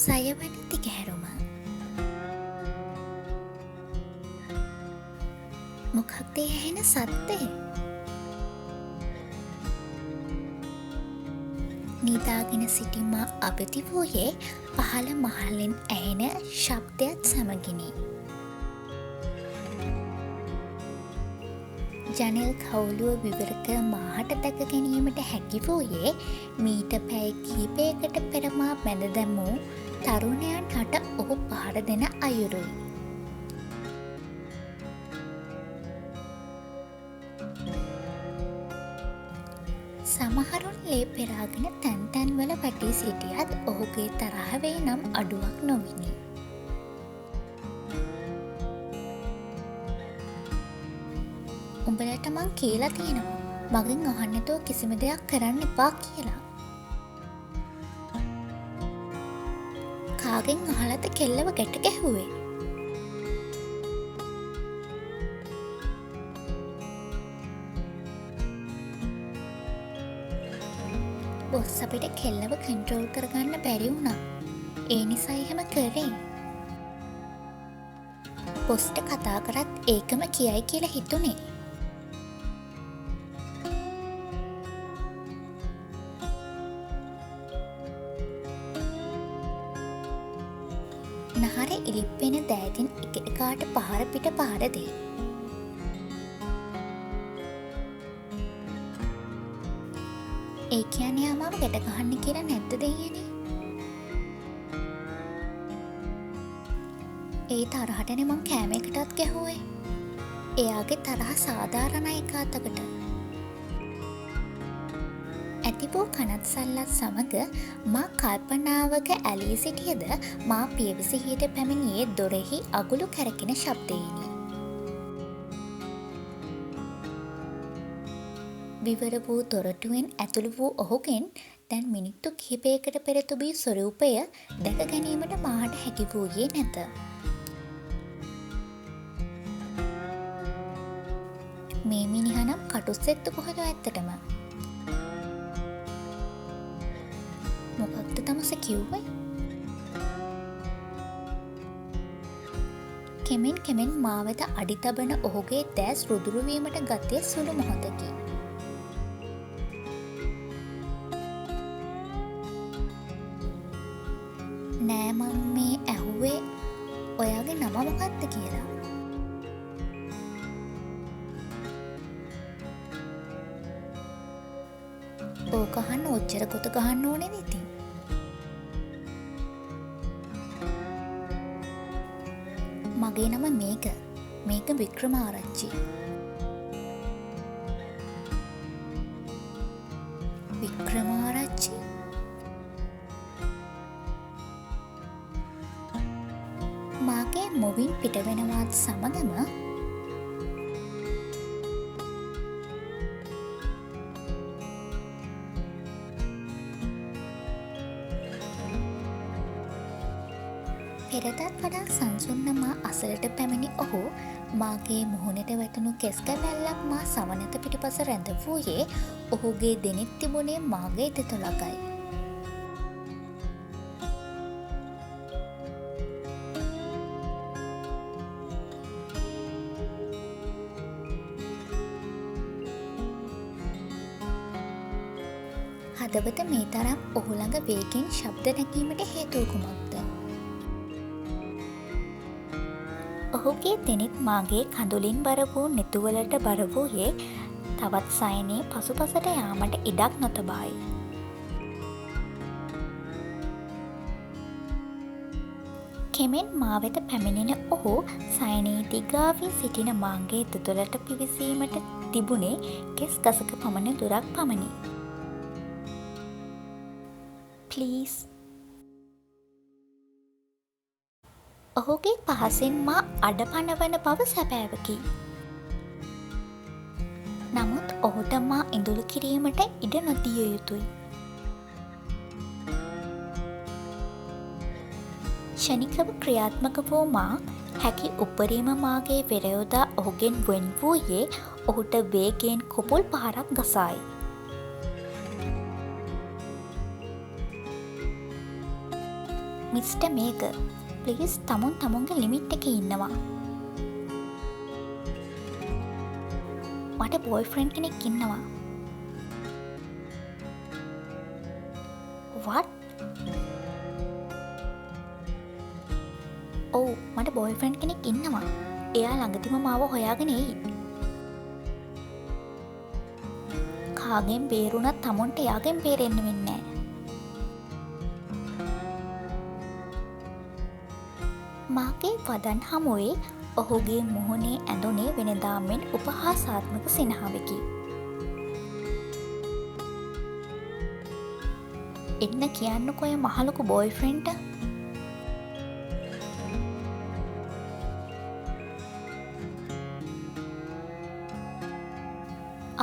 සයවන දිගහැරුම. මොකක්ද ඒ ඇහෙන සද්දේ? නිදාගෙන සිටි මා අවදි වූයේ පහළ මහලින් ඇහෙන ශබ්දයත් සමගිනි. ජනෙල් කවුළුව විවර කර මාහට දැක ගැනීමට හැකි වූයේ මීට පැය කිහිපයකට පෙර මා බැඳ දැමූ තරුණයන් හට ඔහු පහර දෙන අයුරුයි. සමහරුන් ලේ පෙරාගෙන තැන් තැන්වල වැටී සිටියත් ඔහුගේ තරහවේ නම් අඩුවක් නොවිනි. උඹලට මං කියලා තියෙනවා මගෙන් අහන්න නැතුව කිසිම දෙයක් කරන්න එපා කියලා. කාගෙන් අහලද කෙල්ලව ගැට ගැහුවේ? බොස් අපිට කෙල්ලව කන්ට්‍රෝල් කරගන්න බැරි වුණා. ඒ නිසා එහෙම කරේ. බොස්ට කතා කරත් ඒකම කියයි කියලා හිතුනේ. නහර ඉලිප්පෙන දෑතින් එක එකාට පහර පිට පහර දෙයි. ඒ කියන්නේ අමාව ගැට ගහන්න කියලා නැද්ද දෙයියනේ? ඒ තරහටනේ මං කෑම එකටත් ගැහුවේ. එයාගේ තරහ සාධාරණයි එක අතකට. ඇතිවූ කනත් සල්ලත් සමග මා කල්පනාවක ඇලී සිටියද මා පියවිසිහිට පැමිණියේ දොරෙහි අගුළු කැරකෙන ශබ්දයෙනි. විවර වූ දොරටුවෙන් ඇතුළු වූ ඔහුගෙන් දැන් මිනිත්තු කිහිපයකට පෙර තිබූ ස්වරූපය දැක ගැනීමට මාහට හැකි වූයේ නැත. මේ මිනිහනම් කටුස්සෙත්තු කොහොද ඇත්තටම? මොකක්ද තමස කිව්වේ? කෙමෙන් කෙමෙන් මා වෙත අඩි තබන ඔහුගේ දැස් රුදුරුවීමට ගතේ සුළු මොහොතකි. නෑ මම මේ ඇහුවේ ඔයාගේ නම මොකක්ද කියලා. ඕක අහන්න ඔච්චර ගොත ගහන්න ඕනේ ඉතින්. මගේ නම මේක වික්‍රමාරච්චි. වික්‍රමාරච්චි? මාගේ මුවින් පිට වෙනවත් සමගම පෙරටත් වඩා සංසුන්න මා අසලට පැමිණි ඔහු මාගේ මුහුණට වැටුණු කෙස් කැබැල්ලක් මා සවනත පිටිපස රැඳ වූයේ ඔහුගේ දෙනෙත් තිබුණේ මාගේ දෙතොලකයි. හදවත මේ තරම් ඔහු ළඟ වේගෙන් ශබ්ද නැගීමට හේතුව කුමක්ද? ඔහුගේ දෙනෙත් මාගේ කඳුලින් බර වූ නෙතුවලට බර වූයේ තවත් සයනේ පසුපසට යාමට ඉඩක් නොතබායි. කෙමෙන් මා වෙත පැමිණෙන ඔහු සයනේ දිගාවී සිටින මාගේ දෙතොලට පිවිසීමට තිබුණේ කෙස් ගසක පමණ දුරක් පමණි. ප්ලීස්. ඔහුගේ පහසෙන් මා අඩපනවන බව සැබෑවකි. නමුත් ඔහුට මා ඉඳුළු කිරීමට ඉඩ නොදිය යුතුයි. ක්ෂණිකව ක්‍රියාත්මක වූ මා හැකි උපරිම මාගේ වෙරයොදා ඔහුගෙන් වෙන් වූයේ ඔහුට වේගයෙන් කොපුල් පහරක් ගසායි. මිස්ටර් මේක ප්ලීස් තමුන් තමුන්ගේ ලිමිට් එකේ ඉන්නවා. මට බොයිෆ්‍රෙන්ඩ් කෙනෙක් ඉන්නවා. what? ඔව් මට බොයිෆ්‍රෙන්ඩ් කෙනෙක් ඉන්නවා. එයා ළඟදිම මාව හොයාගෙන එයි. කාගෙන් බේරුණත් තමුන්ට එයාගෙන් බේරෙන්න වෙන්නේ නැහැ. මාගේ වදන් හමුවේ ඔහුගේ මුහුණේ ඇඳුනේ වෙනදා මෙන් උපහාසාත්මක සිනහවකි. එන්න කියන්නකෝ ඔය මහලොකු බොයිෆ්‍රෙන්ඩ්ට.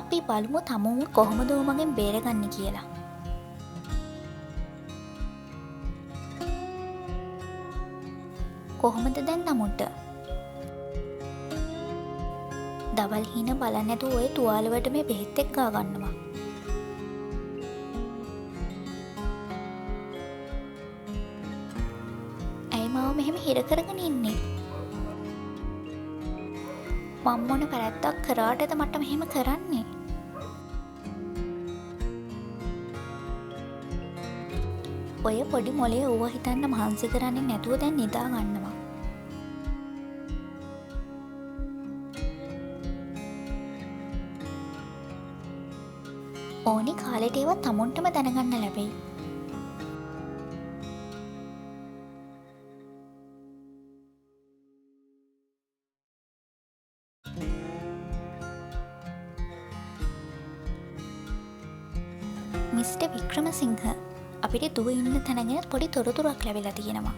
අපි බලමු තමුන්ව කොහොමද මගෙන් බේරගන්න කියලා. කොහොමද දැන් තමුන්ට? දවල් හීන බලන්න නැතුව ඔය තුවාලවට මේ බෙහෙත් එක්ක ගන්නවා. ඇයි මාව මෙහෙම හිර කරගෙන ඉන්නේ? මම මොන වැරද්දක් කරාටද මට මෙහෙම කරන්නේ? ඔය පොඩි මොලේ ඌව හිතන්න මහන්සි කරන්නේ නැතුව දැන් නිදා ගන්නවා. ඕනි කාලෙට ඒවා තමුන්ටම දැනගන්න ලැබෙයි. මිස්ටර් වික්‍රමසිංහ අපිට දුව ඉන්න තැන ගැන පොඩි තොරතුරක් ලැබිලා තියෙනවා.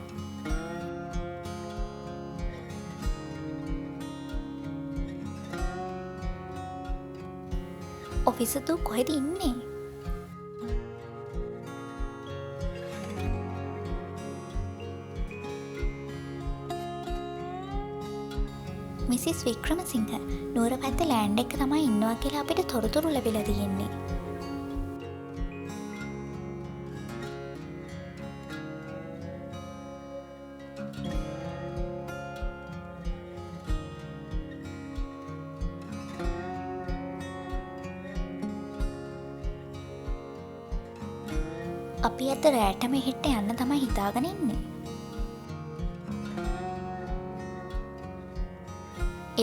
ඔෆිසර් දු කොහෙද ඉන්නේ? මිසිස් වික්‍රමසිංහ නුවර පැත්තේ ලෑන්ඩ් එක තමයි ඉන්නවා කියලා අපිට තොරතුරු ලැබිලා තියෙන්නේ. අපි අද රෑටම හෙට යන්න තමයි හිතාගෙන ඉන්නේ.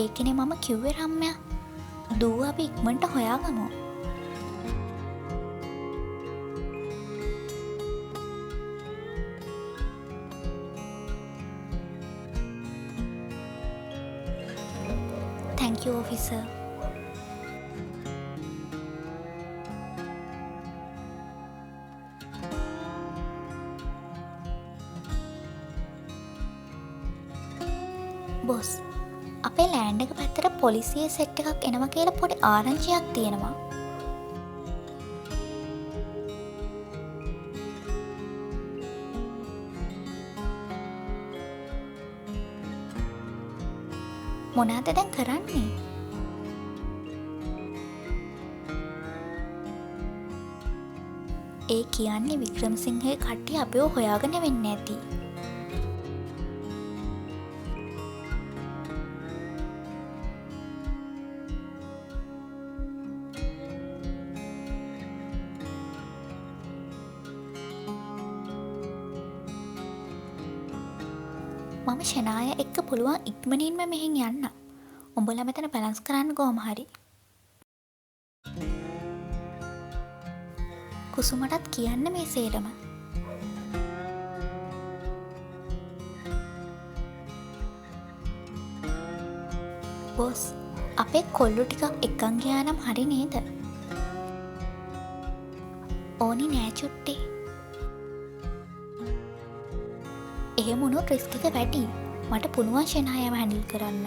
ඒකනේ මම කිව්වේ රම්‍යා. දුව අපි ඉක්මනට හොයාගමු. Thank you, officer. බොස් අපේ ලෑන්ඩ් එක පැත්තට පොලිසිය සෙට් එකක් එනවා කියලා පොඩි ආරංචියක් තියෙනවා. මොනවද දැන් කරන්නේ? ඒ කියන්නේ වික්‍රමසිංහගේ කට්ටිය අපිව හොයාගෙන වෙන්නේ නැති. මම ෂනාය එක්ක පුළුවන් ඉක්මනින්ම මෙහෙන් යන්න. උඹලා මෙතන බැලන්ස් කරන්න කොහොම හරි. කුසුමටත් කියන්න මේ සේරම. බොස් අපේ කොල්ලු ටිකක් එක්කන් ගියා නම් හරි නේද? ඕනි නෑ චුට්ටි. එහෙම වුණොත් රිස්ක් එක වැඩි. මට පුළුවන් ෂනායව හැන්ඩල් කරන්න.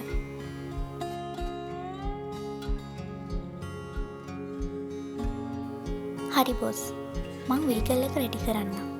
හරි බොස්. මං වීකල් එක රෙඩි කරන්නම්.